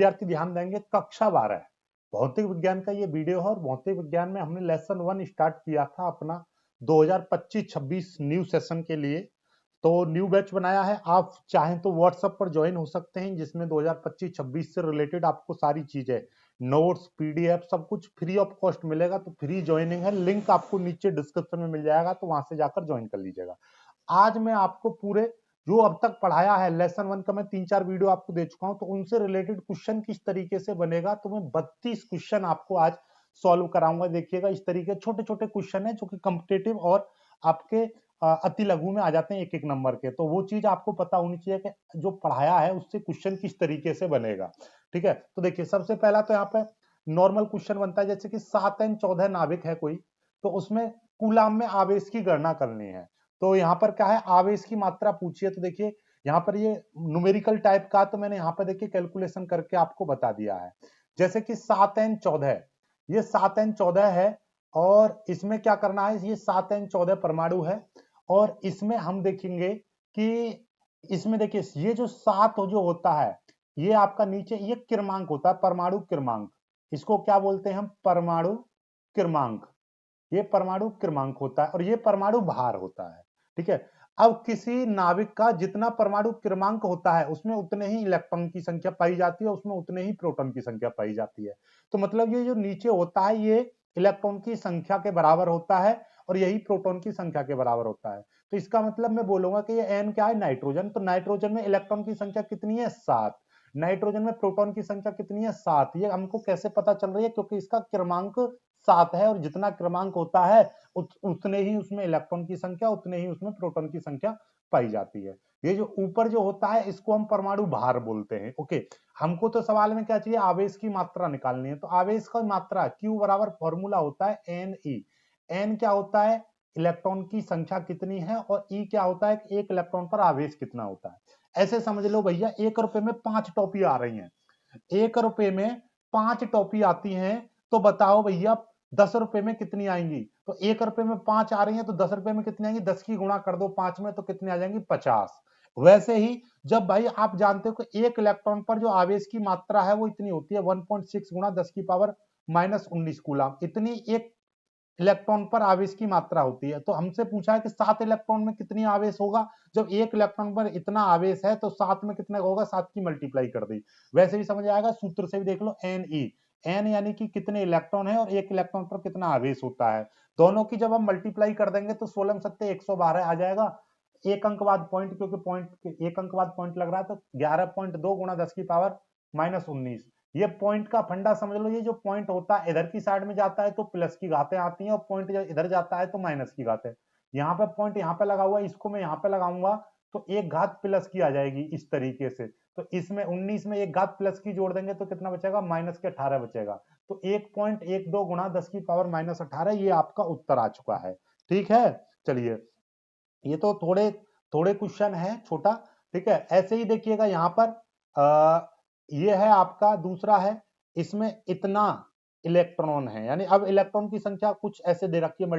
विद्यार्थी ध्यान देंगे, कक्षा 12 भौतिक विज्ञान का ये वीडियो है और भौतिक विज्ञान में हमने लेसन 1 स्टार्ट किया था अपना 2025-26 न्यू सेशन के लिए। तो न्यू बैच बनाया है, आप चाहें तो व्हाट्सएप पर ज्वाइन हो सकते हैं, जिसमें 2025-26 से रिलेटेड आपको सारी चीजें, नोट्स, पीडीएफ सब कुछ फ्री ऑफ कॉस्ट मिलेगा। तो फ्री ज्वाइनिंग है, लिंक आपको नीचे डिस्क्रिप्शन में मिल जाएगा, तो वहां से जाकर ज्वाइन कर लीजिएगा। आज मैं आपको पूरे जो अब तक पढ़ाया है लेसन 1 का मैं 3-4 वीडियो आपको दे चुका हूं, तो उनसे रिलेटेड क्वेश्चन किस तरीके से बनेगा, तो मैं 32 क्वेश्चन आपको आज सॉल्व कराऊंगा। देखिएगा इस तरीके छोटे छोटे क्वेश्चन है जो कि कॉम्पिटिटिव और आपके अति लघु में आ जाते हैं, एक एक नंबर के। तो वो चीज आपको पता होनी चाहिए कि जो पढ़ाया है उससे क्वेश्चन किस तरीके से बनेगा। ठीक है, तो देखिए सबसे पहला तो यहाँ पे नॉर्मल क्वेश्चन बनता है, जैसे कि 7n14 नाभिक है कोई, तो उसमें कूलाम में आवेश की गणना करनी है। तो यहाँ पर क्या है, आवेश की मात्रा पूछी है। तो देखिए यहाँ पर ये न्यूमेरिकल टाइप का, तो मैंने यहाँ पर देखिए कैलकुलेशन करके आपको बता दिया है। जैसे कि 7n14, ये 7n14 है और इसमें क्या करना है, ये 7n14 परमाणु है और इसमें हम देखेंगे कि इसमें देखिए ये जो 7 जो होता है, ये आपका नीचे ये क्रमांक होता है, परमाणु क्रमांक। इसको क्या बोलते हैं हम, परमाणु क्रमांक। ये परमाणु क्रमांक होता है और ये परमाणु भार होता है। ठीक है, अब किसी नाभिक का जितना परमाणु क्रमांक होता है उसमें उतने ही इलेक्ट्रॉन की संख्या पाई जाती है, उसमें उतने ही प्रोटॉन की संख्या पाई जाती है। तो मतलब ये जो नीचे होता है ये इलेक्ट्रॉन की संख्या के बराबर होता है और यही प्रोटॉन की संख्या के बराबर होता है। तो इसका मतलब मैं बोलूंगा कि ये एन क्या है, नाइट्रोजन। तो नाइट्रोजन में इलेक्ट्रॉन की संख्या कितनी है, 7। नाइट्रोजन में प्रोटॉन की संख्या कितनी है, 7। ये हमको कैसे पता चल रही है, क्योंकि इसका क्रमांक 7 है और जितना क्रमांक होता है उतने ही उसमें इलेक्ट्रॉन की संख्या, उतने ही उसमें प्रोटॉन की संख्या पाई जाती है। ये जो ऊपर जो होता है इसको हम परमाणु भार बोलते हैं। ओके, हमको तो सवाल में क्या चाहिए, आवेश की मात्रा निकालनी है। तो आवेश की मात्रा Q बराबर फॉर्मूला होता है Ne। N क्या होता है, इलेक्ट्रॉन की संख्या कितनी है, और E क्या होता है, एक इलेक्ट्रॉन पर आवेश कितना होता है। ऐसे समझ लो भैया, 1 रुपए में 5 टॉफी आ रही हैं, 1 रुपए में 5 टॉफी आती हैं, तो बताओ भैया 10 रुपए में कितनी आएंगी। तो 1 रुपए में 5 आ रही है, तो 10 रुपए में कितनी आएंगी, 10 की गुणा कर दो 5 में, तो कितनी आ जाएंगी, 50। वैसे ही जब भाई आप जानते हो कि एक इलेक्ट्रॉन पर जो आवेश की मात्रा है वो इतनी होती है 1.6 गुणा 10 की पावर -19 कूलम, इतनी एक इलेक्ट्रॉन पर आवेश की मात्रा होती है। तो हमसे पूछा है कि 7 इलेक्ट्रॉन में कितनी आवेश होगा। जब एक इलेक्ट्रॉन पर इतना आवेश है तो 7 में कितना होगा, 7 की मल्टीप्लाई कर दी। वैसे भी समझ आएगा, सूत्र से भी देख लो, एन यानी कि कितने इलेक्ट्रॉन है और एक इलेक्ट्रॉन पर कितना आवेश होता है। दोनों की जब हम मल्टीप्लाई कर देंगे तो 16 सत्ते 112 आ जाएगा। एक अंक बाद पॉइंट, क्योंकि पॉइंट एक अंक बाद पॉइंट लग रहा है, तो 11.2 गुणा 10 की पावर -19। ये पॉइंट का फंडा समझ लो, ये जो पॉइंट होता है इधर की साइड में जाता है तो प्लस की घातें आती हैं और पॉइंट जब इधर जाता है तो माइनस की घातें। यहाँ पे पॉइंट यहाँ पे लगा हुआ है, इसको मैं यहाँ पे लगाऊंगा तो एक घात प्लस की आ जाएगी इस तरीके से। तो इसमें 19 में एक घात प्लस की जोड़ देंगे तो कितना बचेगा, -18 बचेगा। तो 1.12 गुणा 10 की पावर -18, ये आपका उत्तर आ चुका है। ठीक है, चलिए ये तो थोड़े थोड़े क्वेश्चन है छोटा। ठीक है, ऐसे ही देखिएगा यहाँ पर ये है आपका दूसरा है, इसमें इतना इलेक्ट्रॉन है, यानी अब इलेक्ट्रॉन की संख्या कुछ ऐसे दे रखी है,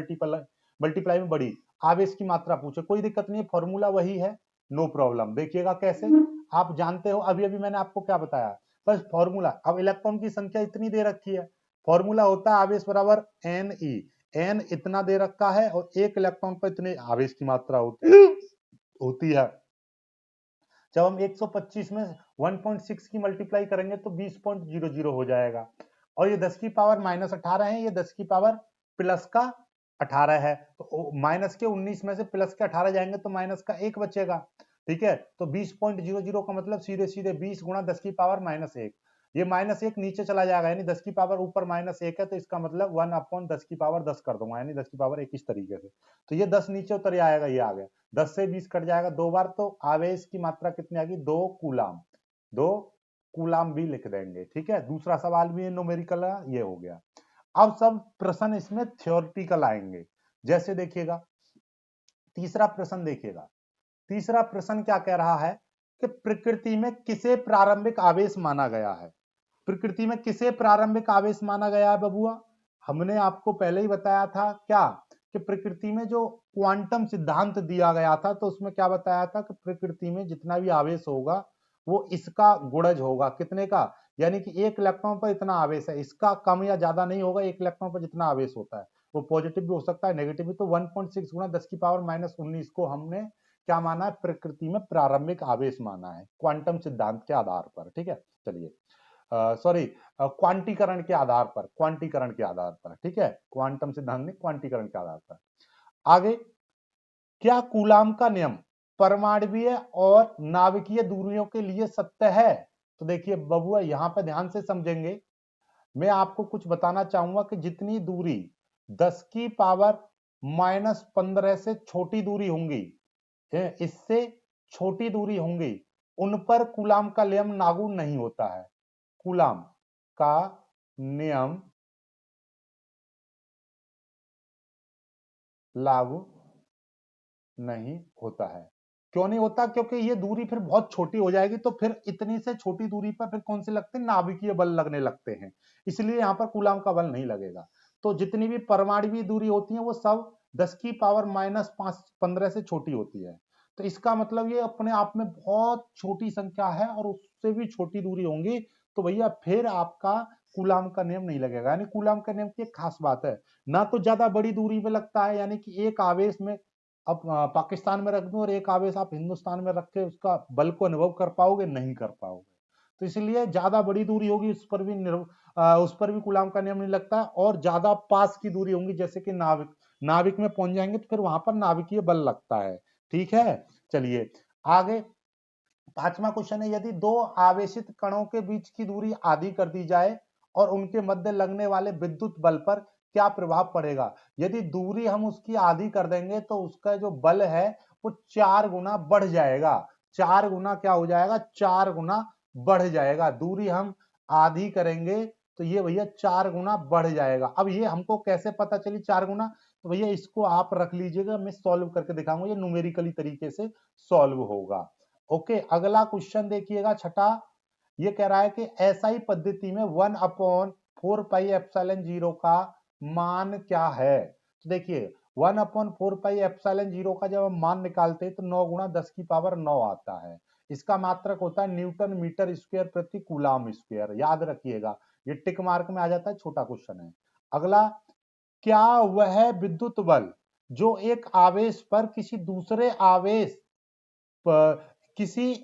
मल्टीप्लाई में बड़ी, आवेश की मात्रा पूछे, कोई दिक्कत नहीं है, फॉर्मूला वही है, नो प्रॉब्लम। देखिएगा कैसे, आप जानते हो, अभी अभी मैंने आपको क्या बताया, बस फॉर्मूला। अब इलेक्ट्रॉन की संख्या इतनी दे रखी है, फॉर्मूला होता है आवेश बराबर Ne। एन इतना दे रखा है और एक इलेक्ट्रॉन पर इतने आवेश की मात्रा होती है। जब हम 125 में 1.6 की मल्टीप्लाई करेंगे तो 20.00 हो जाएगा। और ये 10 की पावर -18 है, ये 10 की पावर प्लस का 18 है। तो माइनस के 19 में से प्लस के 18 जाएंगे तो माइनस का 1 बचेगा। ठीक है, तो 20.00 का मतलब सीधे सीधे 20 गुणा 10 की पावर -1। ये -1 नीचे चला जाएगा, यानी 10 की पावर ऊपर -1 है, तो इसका मतलब 1/10 की पावर 10 कर दूंगा, यानी 10 की पावर 1 इस तरीके से। तो ये 10 नीचे उतर आएगा, ये आ गया, 10 से 20 कट जाएगा 2 बार, तो आवेश की मात्रा कितनी आ गई, 2 कूलाम। 2 कूलाम भी लिख देंगे। ठीक है, दूसरा सवाल भी न्यूमेरिकल ये हो गया। अब सब प्रश्न इसमें थ्योरेटिकल आएंगे। जैसे देखिएगा तीसरा प्रश्न, देखिएगा तीसरा प्रश्न क्या कह रहा है कि प्रकृति में किसे प्रारंभिक आवेश माना गया है। प्रकृति में किसे प्रारंभिक आवेश माना गया है बबुआ, हमने आपको पहले ही बताया था क्या, कि प्रकृति में जो क्वांटम सिद्धांत दिया गया था तो उसमें क्या बताया था कि प्रकृति में जितना भी आवेश होगा वो इसका गुणज होगा, कितने का, यानी कि 1 इलेक्ट्रॉन पर इतना आवेश है, इसका कम या ज्यादा नहीं होगा 1 इलेक्ट्रॉन पर जितना आवेश होता है, वो पॉजिटिव भी हो सकता है नेगेटिव भी। तो 1.6 गुना 10⁻⁻19 को हमने क्या माना है, प्रकृति में प्रारंभिक आवेश माना है क्वांटम सिद्धांत के आधार पर। ठीक है, चलिए सॉरी क्वांटीकरण के आधार पर, क्वांटीकरण के आधार पर। ठीक है, क्वांटम सिद्धांत में क्वांटीकरण के आधार पर। आगे, क्या कूलाम का नियम परमाणुीय और नाभिकीय दूरियों के लिए सत्य है? तो देखिए बबुआ यहां पर ध्यान से समझेंगे, मैं आपको कुछ बताना चाहूंगा कि जितनी दूरी 10⁻⁻15 से छोटी दूरी होंगी, इससे छोटी दूरी होंगी, उन पर कूलाम का नियम लागू नहीं होता है। कूलाम का नियम लागू नहीं होता है। क्यों नहीं होता? क्योंकि ये दूरी फिर बहुत छोटी हो जाएगी, तो फिर इतनी से छोटी दूरी पर फिर कौन से लगते हैं, नाभिकीय बल लगने लगते हैं, इसलिए यहां पर कूलाम का बल नहीं लगेगा। तो जितनी भी परमाणुीय दूरी होती है वो सब 10⁻⁻15 से छोटी होती है। तो इसका मतलब ये अपने आप में बहुत छोटी संख्या है और उससे भी छोटी दूरी होंगी, तो भैया फिर आपका कूलाम का नियम नहीं लगेगा। यानी कूलाम का नियम की एक खास बात है, ना तो ज्यादा बड़ी दूरी पे लगता है, यानी कि एक आवेश में अब पाकिस्तान में रख दूं और एक आवेश आप हिंदुस्तान में रख के उसका बल को अनुभव कर पाओगे, नहीं कर पाओगे। तो इसलिए ज्यादा बड़ी दूरी होगी उस पर भी कूलाम का नियम नहीं लगता, और ज्यादा पास की दूरी होंगी जैसे कि नाविक, नाविक में पहुंच जाएंगे तो फिर वहां पर नाभिकीय बल लगता है। ठीक है, चलिए आगे। पांचवा क्वेश्चन है, यदि दो आवेशित कणों के बीच की दूरी आधी कर दी जाए और उनके मध्य लगने वाले विद्युत बल पर क्या प्रभाव पड़ेगा? यदि दूरी हम उसकी आधी कर देंगे तो उसका जो बल है वो 4 गुना बढ़ जाएगा। 4 गुना क्या हो जाएगा? 4 गुना बढ़ जाएगा। दूरी हम आधी करेंगे तो ये भैया 4 गुना बढ़ जाएगा। अब ये हमको कैसे पता चली 4 गुना? तो भैया इसको आप रख लीजिएगा, मैं सॉल्व करके दिखाऊंगा, ये न्यूमेरिकली तरीके से सॉल्व होगा। ओके, अगला क्वेश्चन देखिएगा छठा, ये कह रहा है कि एसआई पद्धति में 1/4πε0 का मान क्या है? तो देखिए 1/4πε0 का जब हम मान निकालते हैं तो 9 गुणा 10⁻9 आता है। इसका मात्रक होता है न्यूटन मीटर स्क्वायर प्रति कूलाम स्क्वायर, याद रखिएगा, ये टिक मार्क में आ जाता है, छोटा क्वेश्चन है। अगला, क्या वह विद्युत बल जो एक आवेश पर किसी दूसरे आवेश किसी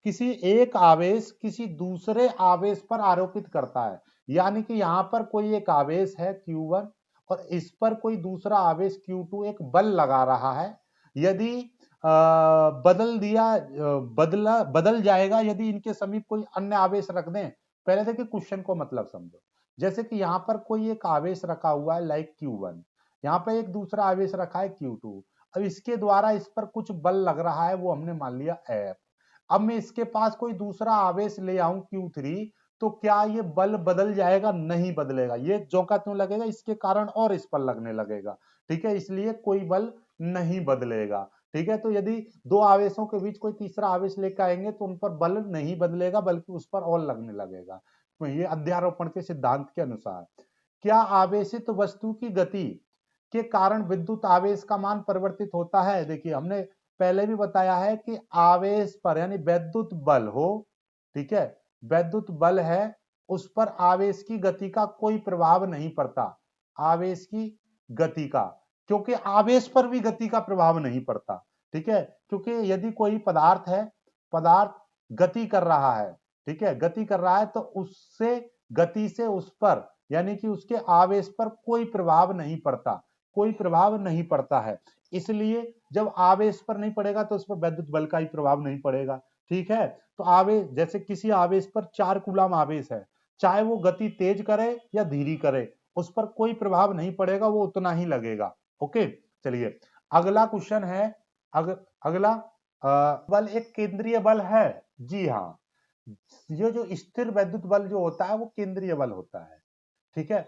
किसी एक आवेश किसी दूसरे आवेश पर आरोपित करता है? यानी कि यहां पर कोई एक आवेश है Q1 और इस पर कोई दूसरा आवेश Q2 एक बल लगा रहा है। यदि बदल जाएगा यदि इनके समीप कोई अन्य आवेश रख दें। पहले देखिए क्वेश्चन को मतलब समझो, जैसे कि यहां पर कोई एक आवेश रखा हुआ है लाइक Q1, यहाँ पर एक दूसरा आवेश रखा है Q2, अब इसके द्वारा इस पर कुछ बल लग रहा है, वो हमने मान लिया F। अब मैं इसके पास कोई दूसरा आवेश ले आऊं Q3, तो क्या ये बल बदल जाएगा? नहीं बदलेगा, ये झोंका क्यों लगेगा? इसके कारण और इस पर लगने लगेगा। ठीक है, इसलिए कोई बल नहीं बदलेगा। ठीक है, तो यदि दो आवेशों के बीच कोई तीसरा आवेश लेकर आएंगे तो उन पर बल नहीं बदलेगा बल्कि उस पर और लगने लगेगा। तो ये अध्यारोपण के सिद्धांत के अनुसार। क्या आवेशित वस्तु की गति के कारण विद्युत आवेश का मान परिवर्तित होता है? देखिए हमने पहले भी बताया है कि आवेश पर यानी वैद्युत बल हो, ठीक है, वैद्युत बल है, उस पर आवेश की गति का कोई प्रभाव नहीं पड़ता, आवेश की गति का, क्योंकि आवेश पर भी गति का प्रभाव नहीं पड़ता। ठीक है, क्योंकि यदि कोई पदार्थ है, पदार्थ गति कर रहा है, ठीक है, गति कर रहा है, तो उससे गति से उस पर यानी कि उसके आवेश पर कोई प्रभाव नहीं पड़ता, कोई प्रभाव नहीं पड़ता है। इसलिए जब आवेश पर नहीं पड़ेगा तो उस पर वैद्युत बल का ही प्रभाव नहीं पड़ेगा। ठीक है, तो आवेश, जैसे किसी आवेश पर 4 कूलाम आवेश है, चाहे वो गति तेज करे या धीरे करे, उस पर कोई प्रभाव नहीं पड़ेगा, वो उतना ही लगेगा। ओके, चलिए अगला क्वेश्चन है। अगला बल एक केंद्रीय बल है? जी हाँ, ये जो स्थिर वैद्युत बल जो होता है वो केंद्रीय बल होता है। ठीक है,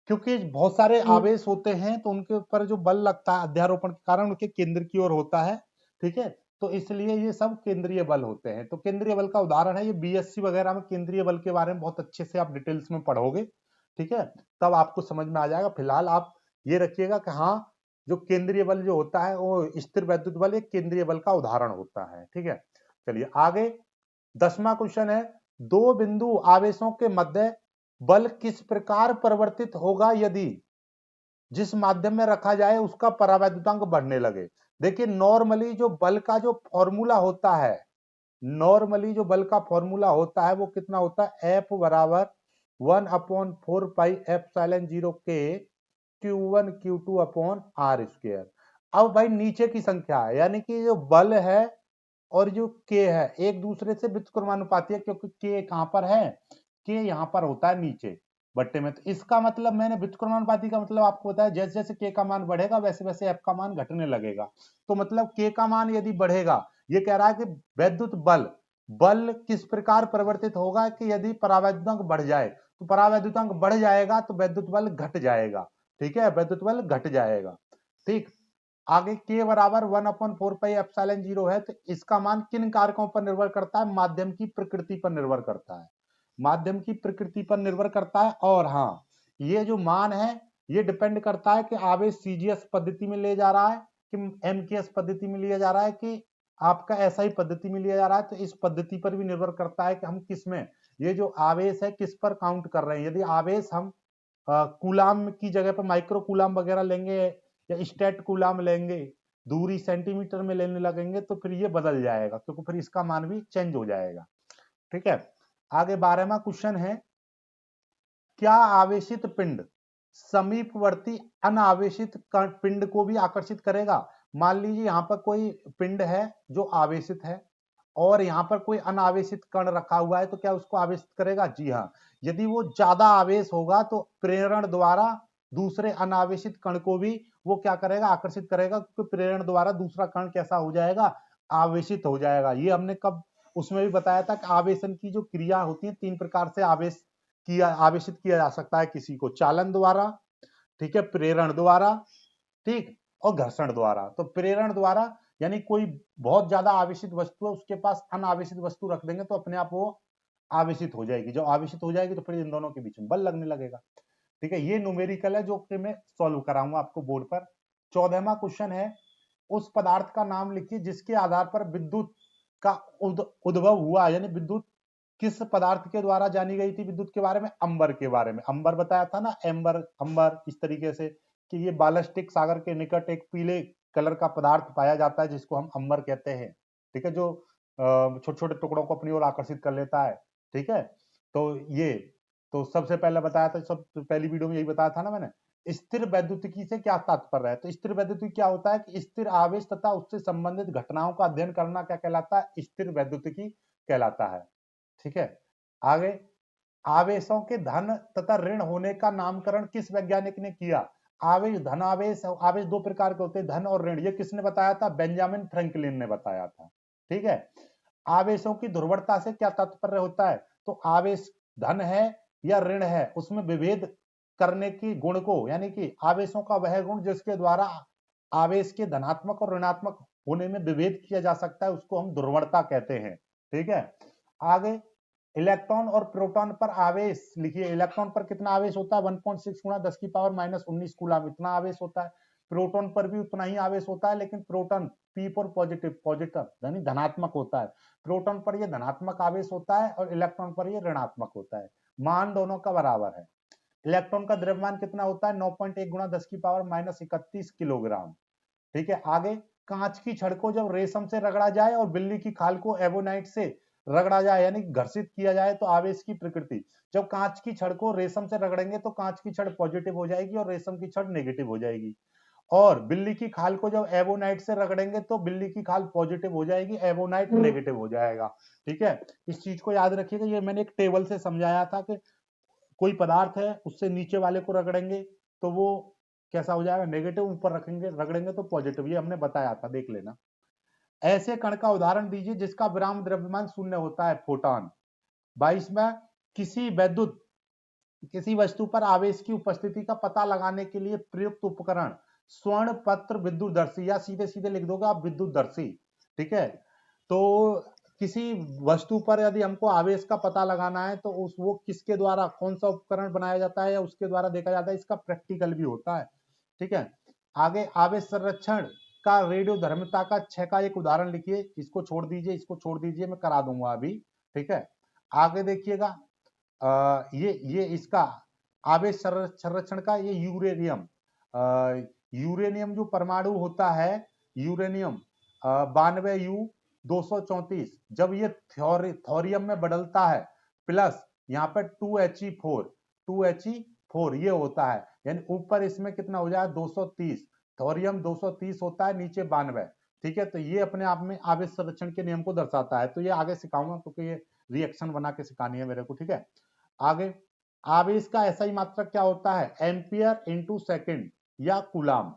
क्योंकि बहुत सारे आवेश होते हैं तो उनके ऊपर जो बल लगता है अध्यारोपण के कारण उनके केंद्र की ओर होता है। ठीक है, तो इसलिए ये सब केंद्रीय बल होते हैं। तो केंद्रीय बल का उदाहरण है, ये बीएससी वगैरह में केंद्रीय बल के बारे में बहुत अच्छे से आप डिटेल्स में पढ़ोगे। ठीक है, तब आपको समझ में आ जाएगा। फिलहाल आप ये रखिएगा कि हाँ, जो केंद्रीय बल जो होता है वो स्थिर वैद्युत बल एक केंद्रीय बल का उदाहरण होता है। ठीक है, चलिए आगे 10वां क्वेश्चन है, दो बिंदु आवेशों के मध्य बल किस प्रकार परिवर्तित होगा यदि जिस माध्यम में रखा जाए उसका परावैद्युतांक बढ़ने लगे। देखिए नॉर्मली जो बल का जो फॉर्मूला होता है, नॉर्मली जो बल का फॉर्मूला होता है वो कितना होता है, F बराबर 1/4 पाई एप्सिलॉन 0 के Q1 Q2 upon R square. अब भाई नीचे की संख्या है, यानी कि जो बल है और जो K है एक दूसरे से व्युत्क्रमानुपाती है, क्योंकि K कहां पर है, K यहां पर होता है नीचे बट्टे में। तो इसका मतलब मैंने व्युत्क्रमानुपाती का मतलब आपको बताया, जैसे जैसे K का मान बढ़ेगा वैसे वैसे F का मान घटने लगेगा। तो मतलब K का मान यदि बढ़ेगा, ये कह रहा है कि वैद्युत बल बल किस प्रकार परिवर्तित होगा कि यदि परावैद्युतांक बढ़ जाए, तो परावैद्युतांक बढ़ जाएगा तो वैद्युत बल घट जाएगा। ठीक है, वैद्युत बल घट जाएगा। ठीक, आगे K बराबर 1/4 पाई एप्सिलॉन 0 है, तो इसका मान किन कारकों पर निर्भर करता है, माध्यम की प्रकृति पर निर्भर करता है, माध्यम की प्रकृति पर निर्भर करता है। और हाँ, ये जो मान है ये डिपेंड करता है कि आवेश सीजीएस पद्धति में ले जा रहा है कि एमकेएस पद्धति में लिया जा रहा है कि आपका एसआई पद्धति में लिया जा रहा है। तो इस पद्धति पर भी निर्भर करता है कि हम किस में ये जो आवेश है किस पर काउंट कर रहे हैं। यदि आवेश हम कूलाम की जगह पर माइक्रो कूलाम वगैरह लेंगे या स्टेट कूलाम लेंगे, दूरी सेंटीमीटर में लेने लगेंगे, तो फिर ये बदल जाएगा, क्योंकि फिर इसका मान भी चेंज हो जाएगा। ठीक है, आगे 12वां क्वेश्चन है, क्या आवेशित पिंड समीपवर्ती अनावेशित पिंड को भी आकर्षित करेगा। मान लीजिए यहां पर कोई पिंड है जो आवेशित है और यहां पर कोई अनावेशित कण रखा हुआ है, तो क्या उसको आवेशित करेगा? जी हाँ, यदि वो ज्यादा आवेश होगा तो प्रेरण द्वारा दूसरे अनावेशित कण को भी वो क्या करेगा, आकर्षित करेगा, क्योंकि प्रेरण द्वारा दूसरा कण कैसा हो जाएगा, आवेशित हो जाएगा। ये हमने कब उसमें भी बताया था कि आवेशन की जो क्रिया होती है, 3 प्रकार से आवेशित किया जा सकता है किसी को, चालन द्वारा, ठीक है, प्रेरण द्वारा, ठीक, और घर्षण द्वारा। तो प्रेरण द्वारा यानी कोई बहुत ज्यादा आवेशित वस्तु है उसके पास अनावेशित वस्तु रख देंगे तो अपने आप वो आवेशित हो जाएगी। जब आवेशित हो जाएगी तो फिर इन दोनों के बीच में बल लगने लगेगा। ठीक है, ये न्यूमेरिकल है जो कि मैं सॉल्व कराऊंगा आपको बोर्ड पर। 14वां क्वेश्चन है, उस पदार्थ का नाम लिखिए जिसके आधार पर विद्युत का उद्भव हुआ, यानी विद्युत किस पदार्थ के द्वारा जानी गई थी विद्युत के बारे में, अंबर के बारे में। अंबर बताया था ना, एम्बर, अंबर, इस तरीके से कि ये बाल्टिक सागर के निकट एक पीले कलर का पदार्थ पाया जाता है जिसको हम अंबर कहते हैं। ठीक है, जो छोटे छोटे टुकड़ों को अपनी ओर आकर्षित कर लेता है। ठीक है, तो ये तो सबसे पहले बताया था, सब पहली वीडियो में यही बताया था ना मैंने। स्थिर वैद्युतिकी से क्या तात्पर्य है, तो स्थिर वैद्युतिकी क्या होता है कि स्थिर आवेश तथा उससे संबंधित घटनाओं का अध्ययन करना क्या कहलाता है, स्थिर वैद्युतिकी कहलाता है। ठीक है, आगे, आवेशों के धन तथा ऋण होने का नामकरण किस वैज्ञानिक ने किया। आवेश, धन आवेश, आवेश दो प्रकार के होते हैं, धन और ऋण। ये किसने बताया था, बेंजामिन फ्रैंकलिन ने बताया था। ठीक है, आवेशों की ध्रुवता से क्या तात्पर्य होता है, तो आवेश धन है या ऋण है उसमें विभेद करने की गुण को, यानी कि आवेशों का वह गुण जिसके द्वारा आवेश के धनात्मक और ऋणात्मक होने में विभेद किया जा सकता है, उसको हम ध्रुवता कहते हैं। ठीक है, आगे, इलेक्ट्रॉन और प्रोटॉन पर आवेश लिखिए। इलेक्ट्रॉन पर कितना आवेश होता है, 1.6 गुणा 10 की पावर -19 कूलम, इतना आवेश होता है। प्रोटॉन पर भी उतना ही आवेश होता है, लेकिन proton P for positive, positive यानी धनात्मक होता है। प्रोटॉन पर यह धनात्मक आवेश होता है और इलेक्ट्रॉन पर यह ऋणात्मक होता है। मान दोनों का बराबर है। इलेक्ट्रॉन का द्रव्यमान कितना होता है, 9.1 गुणा 10 की पावर -31 किलोग्राम। ठीक है, आगे, कांच की छड़ को जब रेशम से रगड़ा जाए और बिल्ली की खाल को एवोनाइट से रगड़ा जाए यानी घर्षित किया जाए, तो आवेश की प्रकृति, जब कांच की छड़ को रेशम से रगड़ेंगे तो कांच की छड़ पॉजिटिव हो जाएगी और रेशम की छड़ नेगेटिव हो जाएगी। और बिल्ली की खाल को जब एवोनाइट से रगड़ेंगे तो बिल्ली की खाल पॉजिटिव हो जाएगी, एवोनाइट नेगेटिव हो जाएगा। ठीक है, इस चीज को याद रखिएगा, ये मैंने एक टेबल से समझाया था कि कोई पदार्थ है उससे नीचे वाले को रगड़ेंगे तो वो कैसा हो जाएगा, नेगेटिव, ऊपर रखेंगे रगड़ेंगे तो पॉजिटिव, ये हमने बताया था, देख लेना। ऐसे कण का उदाहरण दीजिए जिसका विराम द्रव्यमान शून्य होता है, फोटॉन। 22वां, किसी वैद्युत किसी वस्तु पर आवेश की उपस्थिति का पता लगाने के लिए प्रयुक्त उपकरण स्वर्ण पत्र विद्युतदर्शी, या सीधे सीधे लिख दोगे आप विद्युतदर्शी। ठीक है, तो किसी वस्तु पर यदि हमको आवेश का पता लगाना है तो वो किसके द्वारा, कौन सा उपकरण बनाया जाता है या उसके द्वारा देखा जाता है, इसका प्रैक्टिकल भी होता है। ठीक है, आगे, आवेश संरक्षण का रेडियो धर्मिता का 6 का एक उदाहरण लिखिए। इसको छोड़ दीजिए, इसको छोड़ दीजिए, मैं करा दूंगा अभी। ठीक है, आगे देखिएगा ये इसका आवेश संरक्षण का ये यूरेनियम, यूरेनियम जो परमाणु होता है, यूरेनियम 92U234, जब ये थोरियम में बदलता है प्लस यहाँ पे 2He4 ये होता है, यानी ऊपर इसमें कितना हो जाए 230, थोरियम 230 होता है, नीचे 92। ठीक है, तो ये अपने आप में आवेश संरक्षण के नियम को दर्शाता है। तो ये आगे सिखाऊंगा क्योंकि ये रिएक्शन बना के सिखानी है मेरे को। ठीक है, आगे आवेश का ऐसा ही मात्रक क्या होता है, एम्पियर इंटू सेकेंड या कूलाम।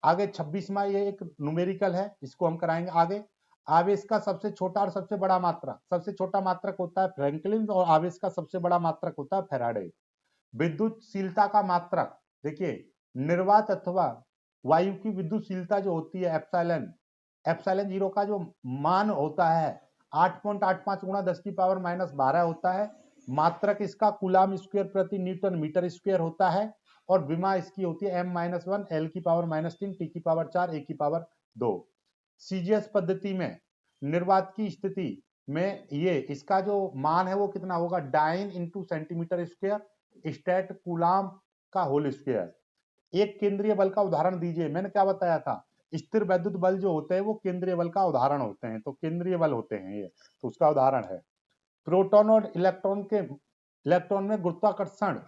आगे 26वां ये एक न्यूमेरिकल है, इसको हम कराएंगे आगे। आवेश का सबसे छोटा और सबसे बड़ा मात्रक, सबसे छोटा मात्रक होता है फ्रैंकलिन और आवेश का सबसे बड़ा मात्रक होता है फैराडे। विद्युतशीलता का मात्रक देखिए, निर्वात अथवा वायु की विद्युतशीलता जो होती है एप्सिलॉन, एप्सिलॉन 0 का जो मान होता है 8.85 गुणा 10⁻⁻12 होता है। मात्रक इसका कूलाम स्क्वायर प्रति न्यूटन मीटर स्क्वायर होता है, और विमा इसकी होती है m-1 L⁻³ T⁻4 A⁻2। CGS पद्धति में निर्वात की स्थिति में ये इसका जो मान है वो कितना होगा, dyne into centimetre square statcoulomb का होल स्क्वायर। एक केंद्रीय बल का उदाहरण दीजिए, मैंने क्या बताया था, स्थिर वैद्युत बल जो होते हैं वो केंद्रीय बल का उदाहरण होते हैं, तो केंद्रीय बल होते हैं ये, तो उसका उदाहरण है। प्रोटॉन और इलेक्ट्रॉन में गुरुत्वाकर्षण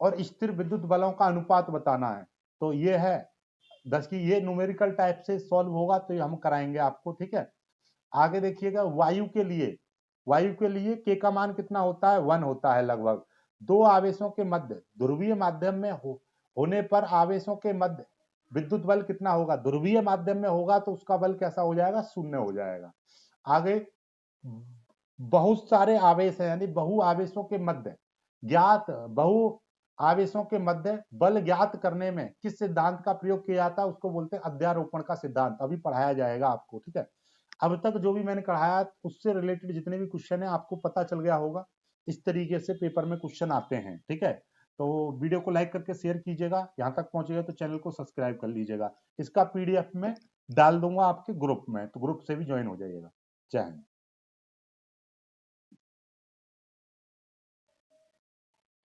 और स्थिर विद्युत बलों का अनुपात बताना है, तो ये है 10 की, ये न्यूमेरिकल टाइप से सॉल्व होगा तो ये हम कराएंगे आपको। ठीक है, आगे देखिएगा वायु के लिए के का मान कितना होता है, 1 होता है लगभग। दो आवेशों के मध्य ध्रुवीय माध्यम में होने पर आवेशों के मध्य विद्युत बल कितना होगा, ध्रुवीय माध्यम में होगा तो उसका बल कैसा हो जाएगा, 0 हो जाएगा। आगे बहुत सारे आवेश है, यानी बहु आवेशों के मध्य बहु आवेशों के मध्य बल ज्ञात करने में किस सिद्धांत का प्रयोग किया जाता है, उसको बोलते हैं अध्यारोपण का सिद्धांत, अभी पढ़ाया जाएगा आपको। ठीक है, अब तक जो भी मैंने पढ़ाया उससे रिलेटेड जितने भी क्वेश्चन है आपको पता चल गया होगा, इस तरीके से पेपर में क्वेश्चन आते हैं। ठीक है, तो वीडियो को लाइक करके शेयर कीजिएगा, यहाँ तक पहुंचेगा तो चैनल को सब्सक्राइब कर लीजिएगा। इसका पीडीएफ में डाल दूंगा आपके ग्रुप में, तो ग्रुप से भी ज्वाइन हो जाइएगा। जय हिंद।